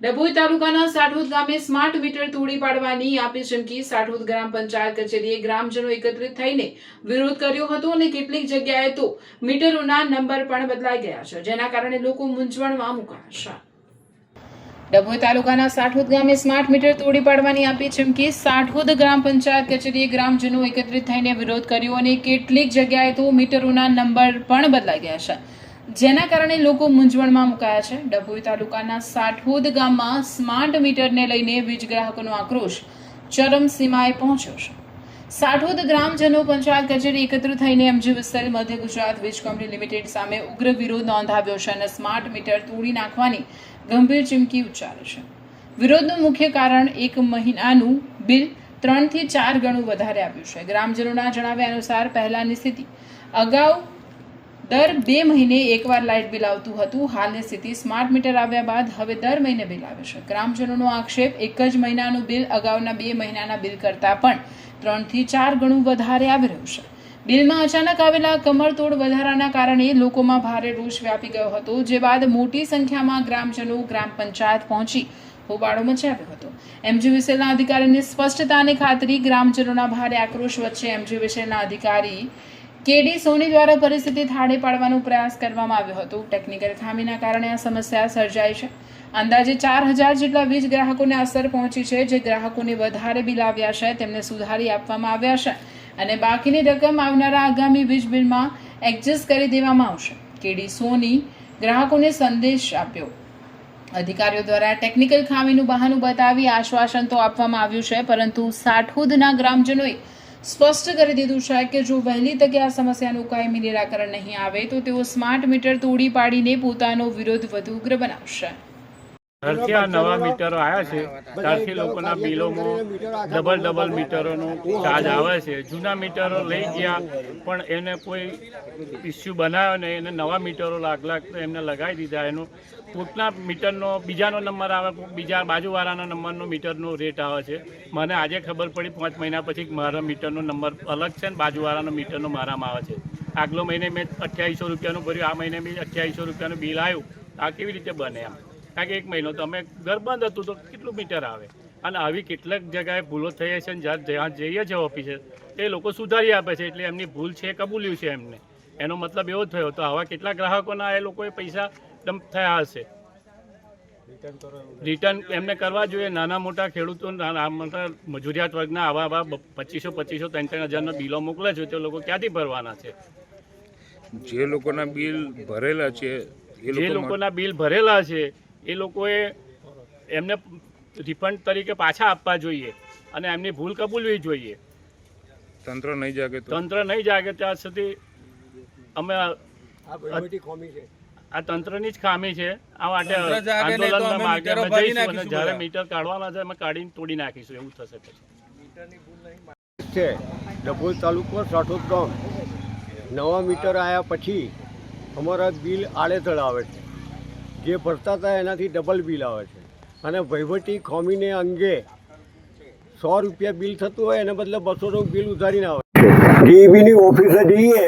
ડભોઈ તાલુકાના સાઠોદ ગામે smart meter તોડી પાડવાની આપી ચીમકી। સાઠોદ ગ્રામ પંચાયત કચેરીએ ગ્રામજનો એકત્રિત થઈને વિરોધ કર્યો હતો અને કેટલીક જગ્યાએ તો મીટરોના નંબર પણ બદલાઈ ગયા છે, જેના કારણે લોકો મૂંઝવણમાં મુકાયા છે। ડભોઈ તાલુકાના સાઠોદ ગામે સ્માર્ટ મીટર તોડી પાડવાની આપી ચીમકી। સાઠોદ ગ્રામ પંચાયત કચેરીએ ગ્રામજનો એકત્રિત થઈને વિરોધ કર્યો અને કેટલીક જગ્યાએ તો મીટરોના નંબર પણ બદલાઈ ગયા છે, જેના કારણે લોકો મૂંઝવણમાં મુકાયા છે। ડભોઈ તાલુકાના સાઠોદ ગામમાં સ્માર્ટ મીટરને લઈને વીજ ગ્રાહકોનો આક્રોશ ચરમસીમાએ પહોંચ્યો છે। સાઠોદ ગ્રામજનો પંચાયત કચેરી એકત્રિત થઈને એમજી વિસલ મધ્ય ગુજરાત વીજ કંપની લિમિટેડ સામે ઉગ્ર વિરોધ નોંધાવ્યો છે અને સ્માર્ટ મીટર તોડી નાખવાની ગંભીર ચીમકી ઉચ્ચારી છે। વિરોધનું મુખ્ય કારણ એક મહિનાનું બિલ 3 થી 4 ગણું વધારે આવ્યું છે। ગ્રામજનોના જણાવ્યા અનુસાર પહેલાની સ્થિતિ અગાઉ દર 2 મહિને એકવાર લાઇટ બિલ આવતું હતું। હાલની સ્થિતિ સ્માર્ટ મીટર આવ્યા બાદ હવે દર મહિને બિલ આવે છે। ગ્રામજનોનો આક્ષેપ એક જ મહિનાનું બિલ અગાઉના 2 મહિનાના બિલ કરતાં પણ 3 થી 4 ગણું વધારે આવી રહ્યું છે। બિલમાં અચાનક આવેલા કમરતોડ વધારાના કારણે લોકોમાં ભારે રોષ વ્યાપી ગયો હતો, જે બાદ મોટી સંખ્યામાં ગ્રામજનો ગ્રામ પંચાયત પહોંચી હોબાળો મચાવ્યો હતો। એમજી વિસલના અધિકારીની સ્પષ્ટતા અને ખાતરી। ગ્રામજનોના ભારે આક્રોશ વચ્ચે એમજી વિસલના અધિકારી કેડી સોની દ્વારા પરિસ્થિતિ થાળે પાડવાનો પ્રયાસ કરવામાં આવ્યો હતો। ટેકનિકલ ખામીના કારણે આ સમસ્યા સર્જાઈ છે। અંદાજે 4000 જેટલા વીજ ગ્રાહકોને અસર પહોંચી છે। જે ગ્રાહકોને વધારે બિલ આવ્યા છે તેમને સુધારી આપવામાં આવ્યા છે અને બાકીની રકમ આવનારા આગામી વીજ બિલમાં એડજસ્ટ કરી દેવામાં આવશે। કેડી સોની ગ્રાહકોને સંદેશ આપ્યો। અધિકારીઓ દ્વારા ટેકનિકલ ખામીનું બહાનું બતાવી આશ્વાસન તો આપવામાં આવ્યું છે, પરંતુ સાઠોદના ગ્રામજનોએ સ્પષ્ટ કરી દીધું છે કે જો વહેલી તકે આ સમસ્યાનું કાયમી નિરાકરણ નહીં આવે તો તેઓ સ્માર્ટ મીટર તોડી પાડીને પોતાનો વિરોધ વધુ ઉગ્ર બનાવશે। ત્યારથી આ નવા મીટરો આવ્યા છે ત્યારથી લોકોના બિલોમાં ડબલ મીટરોનો ચાર્જ આવે છે। જૂના મીટરો લઈ ગયા પણ એને કોઈ ઇસ્યુ બનાવ્યો ને એને નવા મીટરો લાગ એમને લગાવી દીધા। એનો કોઈકના મીટરનો બીજાનો નંબર આવે, બીજા બાજુવાળાના નંબરનો મીટરનો રેટ આવે છે। મને આજે ખબર પડી 5 મહિના પછી મારા મીટરનો નંબર અલગ છે ને બાજુવાળાનો મીટરનો મારામાં આવે છે। આગલો મહિને મેં 2800 રૂપિયાનું ભર્યું, આ મહિને મેં 2800 રૂપિયાનું બિલ આવ્યું। આ કેવી રીતે બને એમ? કારણ કે 1 મહિનો તો અમે ઘર બંધ હતું તો કેટલું મીટર આવે? અને આવી કેટલાક જગ્યાએ ભૂલો થઈ છે ને જ્યાં જઈએ છીએ ઓફિસે એ લોકો સુધારી આપે છે, એટલે એમની ભૂલ છે કબૂલ્યું છે એમને। એનો મતલબ એવો થયો તો આવા કેટલા ગ્રાહકોના એ લોકોએ પૈસા ડમ્પ થયા હશે। રિટર્ન એમને કરવા જોઈએ। નાના મોટા ખેડૂતો મજૂરિયાત વર્ગના આવા 2500 3,000 બિલો મોકલે છે તે લોકો ક્યાંથી ભરવાના છે? જે લોકોના બિલ ભરેલા છે એ લોકોએ એમને રિફંડ તરીકે પાછા આપવા જોઈએ અને એમની ભૂલ કબૂલવી જોઈએ। તંત્ર નહીં જાગે ત્યાં સુધી અમે આ તંત્રની જ ખામી છે। આ માટે આંદોલનના માર્ગે અમે જઈશું અને જ્યારે મીટર કાઢવાના છે અમે કાઢીને તોડી નાખીશું, એવું થશે પછી। ડભોઈ તાલુકો સાઠોદ ગામ નવા મીટર આવ્યા પછી અમારા બિલ આડેધડ આવે છે। જે ભરતા હતા એનાથી ડબલ બિલ આવે છે અને વહીવટી ખામીને અંગે 100 રૂપિયા બિલ થતું હોય એને બદલે 200નું બિલ ઉધારીને આવે છે। ડીઈબીની ઓફિસે જઈએ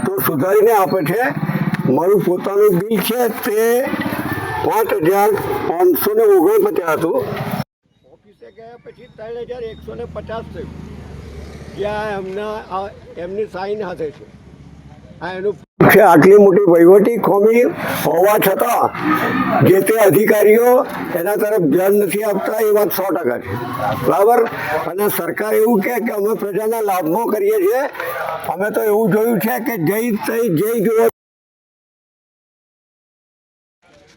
તો સુધારીને આપે છે। મારું પોતાનું બિલ છે તે 5,549 હતું। ઓફિસે ગયા પછી 3,150 થયું, જ્યાં એમની સાઈન હાથે છે। આ એનું છે। આટલી મોટી વહીવટી ખામી હોવા છતાં જે તે અધિકારીઓ એના તરફ ધ્યાન નથી આપતા, એ વાત 100% છે, બરાબર। અને સરકાર એવું કહે કે અમે પ્રજાના લાભમાં કરીએ છીએ। અમે તો એવું જોયું છે કે જય જોયો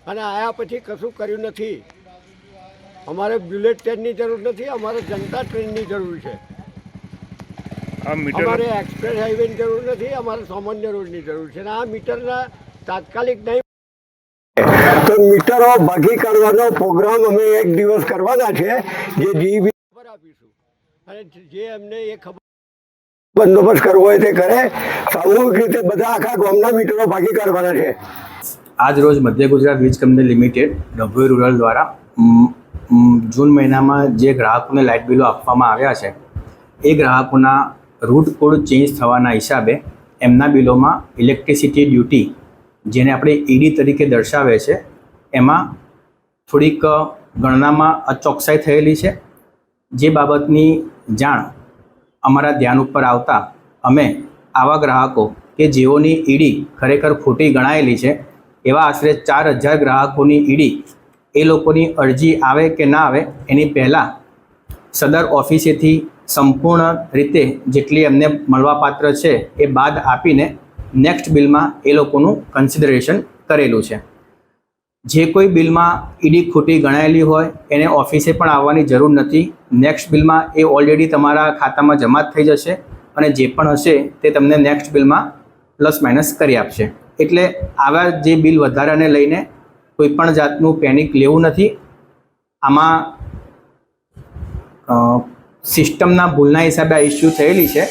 અને આયા પછી કશું કર્યું નથી। અમારે બુલેટ ટ્રેનની જરૂર નથી, અમારે જનતા ટ્રેનની જરૂર છે। અમારે એક્સપ્રેસ હાઈવેની જરૂર નથી, અમારે સામાન્ય રોડની જરૂર છે। અને આ મીટરના તાત્કાલિક નહીં તો મીટરો ભાગી કાઢવાનો પ્રોગ્રામ અમે 1 દિવસ કરવાના છે, જે જીબી ખબર આપીશું અને જે એમને એ ખબર બંદોબસ્ત કરવો હોય તે કરે। સામૂહિક રીતે બધા આખા ગામના મીટરો ભાગી કાઢવાના છે। આજ રોજ મધ્ય ગુજરાત વીજ કંપની લિમિટેડ ડભોઈ રૂરલ દ્વારા જૂન મહિનામાં જે ગ્રાહકોને લાઇટ બિલો આપવામાં આવ્યા છે એ ગ્રાહકોના રૂટ કોડ ચેન્જ થવાના હિસાબે એમના બિલોમાં ઇલેક્ટ્રિસિટી ડ્યુટી, જેને આપણે ઈડી તરીકે દર્શાવે છે, એમાં થોડીક ગણનામાં અચોકસાઈ થયેલી છે, જે બાબતની જાણ અમારા ધ્યાન ઉપર આવતા અમે આવા ગ્રાહકો કે જેઓની ઈડી ખરેખર ખોટી ગણાયેલી છે એવા આશરે 4000 ગ્રાહકોની ઈડી એ લોકોની અરજી આવે કે ના આવે એની પહેલાં સદર ઓફિસેથી સંપૂર્ણ રીતે જેટલી એમને મળવાપાત્ર છે એ બાદ આપીને નેક્સ્ટ બિલમાં એ લોકોનું કન્સિડરેશન કરેલું છે. જે કોઈ બિલમાં ઈડી ખોટી ગણાયેલી હોય એને ઓફિસે પણ આવવાની જરૂર નથી. નેક્સ્ટ બિલમાં એ ઓલરેડી તમારા ખાતામાં જમા જ થઈ જશે અને જે પણ હશે તે તમને નેક્સ્ટ બિલમાં પ્લસ માઇનસ કરી આપશે. એટલે આવા જે બિલ વધારાને લઈને કોઈ પણ જાતનું પેનિક લેવું નથી. આમાં સિસ્ટમના ભૂલના હિસાબે આ ઇસ્યુ થયેલી છે,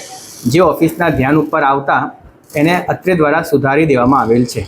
જે ઓફિસના ધ્યાન ઉપર આવતા એને અત્રે દ્વારા સુધારી દેવામાં આવેલ છે.